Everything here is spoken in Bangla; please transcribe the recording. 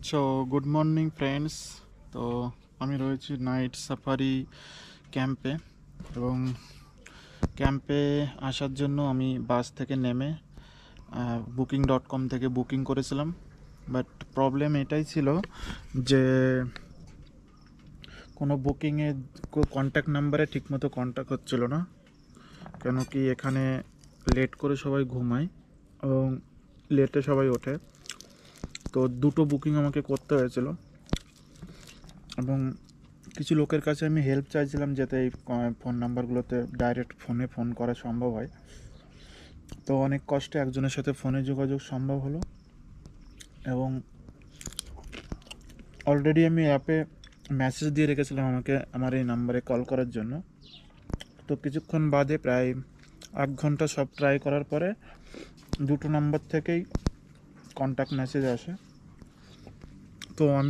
So good morning friends. তো আমি রয়েছি নাইট সাফারি ক্যাম্পে, এবং ক্যাম্পে আসার জন্য আমি বাস থেকে নেমে Booking.com থেকে বুকিং করেছিলাম। বাট প্রবলেম এটাই ছিল যে কোনো বুকিংয়ে কন্ট্যাক্ট নাম্বারে ঠিকমতো কন্ট্যাক্ট হচ্ছিল না, কেন কি এখানে লেট করে সবাই ঘুমায় এবং লেটে সবাই ওঠে। তো দুটো বুকিং আমাকে করতে হয়েছিল, এবং কিছু লোকের কাছে আমি হেল্প চাইছিলাম যাতে এই ফোন নাম্বারগুলোতে ডাইরেক্ট ফোনে ফোন করা সম্ভব হয়। তো অনেক কষ্টে একজনের সাথে ফোনে যোগাযোগ সম্ভব হলো, এবং অলরেডি আমি অ্যাপে মেসেজ দিয়ে রেখেছিলাম আমাকে আমার এই নাম্বারে কল করার জন্য। তো কিছুক্ষণ বাদে প্রায় 1 ঘন্টা সব ট্রাই করার পরে দুটো নাম্বার থেকেই কন্ট্যাক্ট মেসেজ আসে। তো আমি